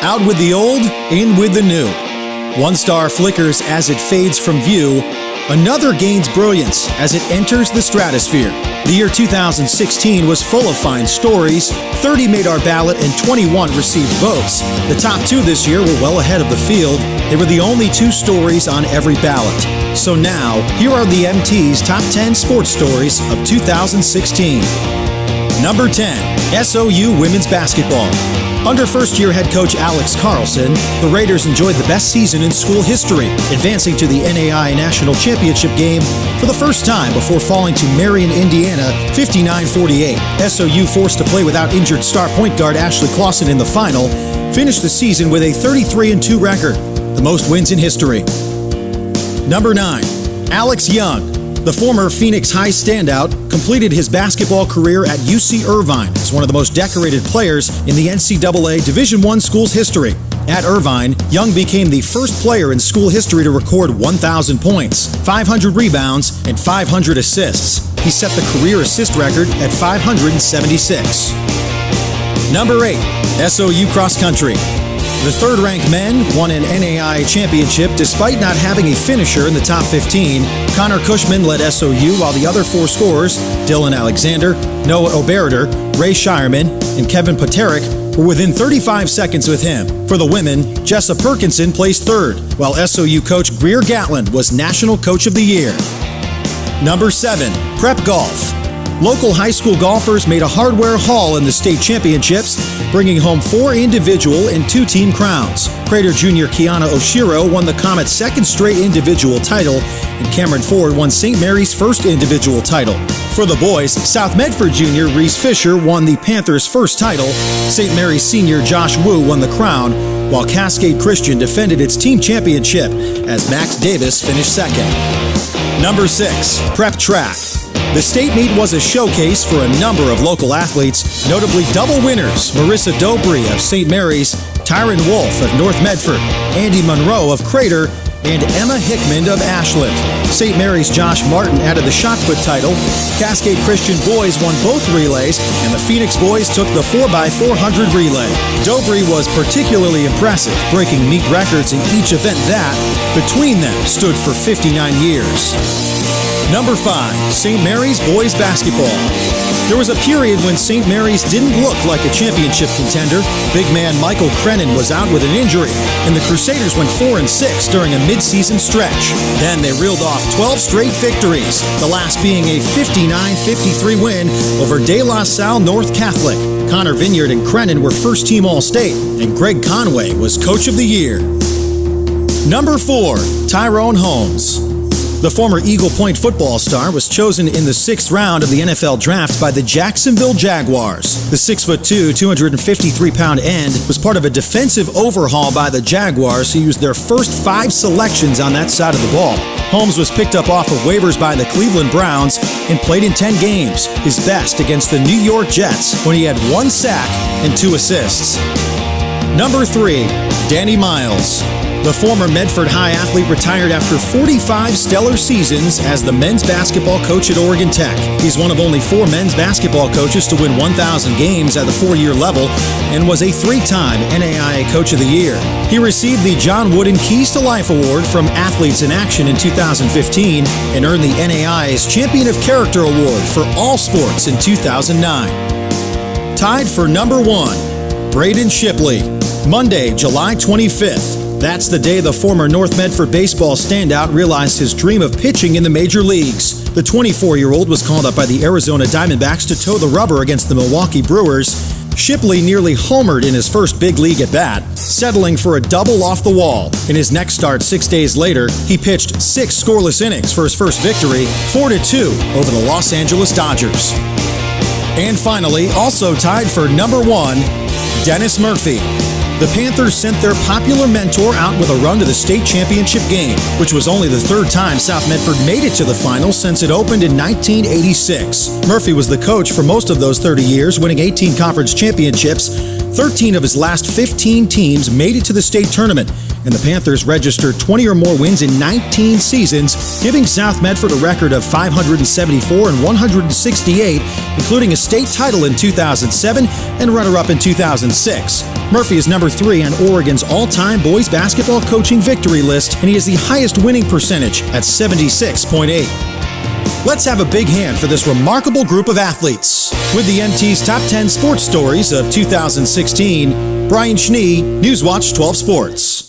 Out with the old, in with the new. One star flickers as it fades from view. Another gains brilliance as it enters the stratosphere. The year 2016 was full of fine stories. 30 made our ballot and 21 received votes. The top 2 this year were well ahead of the field. They were the only 2 stories on every ballot. So now, here are the MT's top 10 sports stories of 2016. Number 10, SOU women's basketball. Under first-year head coach Alex Carlson, the Raiders enjoyed the best season in school history, advancing to the NAIA National Championship game for the first time before falling to Marion, Indiana, 59-48. SOU, forced to play without injured star point guard Ashley Clausen in the final, finished the season with a 33-2 record, the most wins in history. Number 9, Alex Young. The former Phoenix High standout completed his basketball career at UC Irvine as one of the most decorated players in the NCAA Division I school's history. At Irvine, Young became the first player in school history to record 1,000 points, 500 rebounds, and 500 assists. He set the career assist record at 576. Number 8, SOU cross country. The third-ranked men won an NAIA championship despite not having a finisher in the top 15. Connor Cushman led SOU, while the other 4 scorers, Dylan Alexander, Noah Oberiter, Ray Shireman, and Kevin Paterick, were within 35 seconds with him. For the women, Jessa Perkinson placed 3rd, while SOU coach Greer Gatland was National Coach of the Year. Number 7, prep golf. Local high school golfers made a hardware haul in the state championships, bringing home 4 individual and 2 team crowns. Crater junior Kiana Oshiro won the Comet's 2nd straight individual title, and Cameron Ford won St. Mary's 1st individual title. For the boys, South Medford junior Reese Fisher won the Panthers' 1st title. St. Mary's senior Josh Wu won the crown, while Cascade Christian defended its team championship as Max Davis finished 2nd. Number 6, prep track. The state meet was a showcase for a number of local athletes, notably double winners Marissa Dobry of St. Mary's, Tyron Wolf of North Medford, Andy Monroe of Crater, and Emma Hickman of Ashland. St. Mary's Josh Martin added the shot put title. Cascade Christian boys won both relays, and the Phoenix boys took the 4x400 relay. Dobry was particularly impressive, breaking meet records in each event that, between them, stood for 59 years. Number 5, St. Mary's boys basketball. There was a period when St. Mary's didn't look like a championship contender. Big man Michael Crennan was out with an injury, and the Crusaders went 4-6 during a mid-season stretch. Then they reeled off 12 straight victories, the last being a 59-53 win over De La Salle North Catholic. Connor Vineyard and Crennan were first-team All-State, and Greg Conway was Coach of the Year. Number 4, Tyrone Holmes. The former Eagle Point football star was chosen in the 6th round of the NFL draft by the Jacksonville Jaguars. The 6'2", 253-pound end was part of a defensive overhaul by the Jaguars, who used their first 5 selections on that side of the ball. Holmes was picked up off of waivers by the Cleveland Browns and played in 10 games, his best against the New York Jets, when he had 1 sack and 2 assists. Number 3, Danny Miles. The former Medford High athlete retired after 45 stellar seasons as the men's basketball coach at Oregon Tech. He's one of only 4 men's basketball coaches to win 1,000 games at the 4-year level and was a 3-time NAIA Coach of the Year. He received the John Wooden Keys to Life Award from Athletes in Action in 2015 and earned the NAIA's Champion of Character Award for all sports in 2009. Tied for number 1, Braden Shipley. Monday, July 25th. That's the day the former North Medford baseball standout realized his dream of pitching in the major leagues. The 24-year-old was called up by the Arizona Diamondbacks to toe the rubber against the Milwaukee Brewers. Shipley nearly homered in his first big league at-bat, settling for a double off the wall. In his next start 6 days later, he pitched 6 scoreless innings for his first victory, 4-2 over the Los Angeles Dodgers. And finally, also tied for number 1, Dennis Murphy. The Panthers sent their popular mentor out with a run to the state championship game, which was only the 3rd time South Medford made it to the finals since it opened in 1986. Murphy was the coach for most of those 30 years, winning 18 conference championships, 13 of his last 15 teams made it to the state tournament, and the Panthers registered 20 or more wins in 19 seasons, giving South Medford a record of 574 and 168, including a state title in 2007 and runner-up in 2006. Murphy is number 3 on Oregon's all-time boys basketball coaching victory list, and he has the highest winning percentage at 76.8. Let's have a big hand for this remarkable group of athletes. With the NT's Top 10 Sports Stories of 2016, Brian Schnee, Newswatch 12 Sports.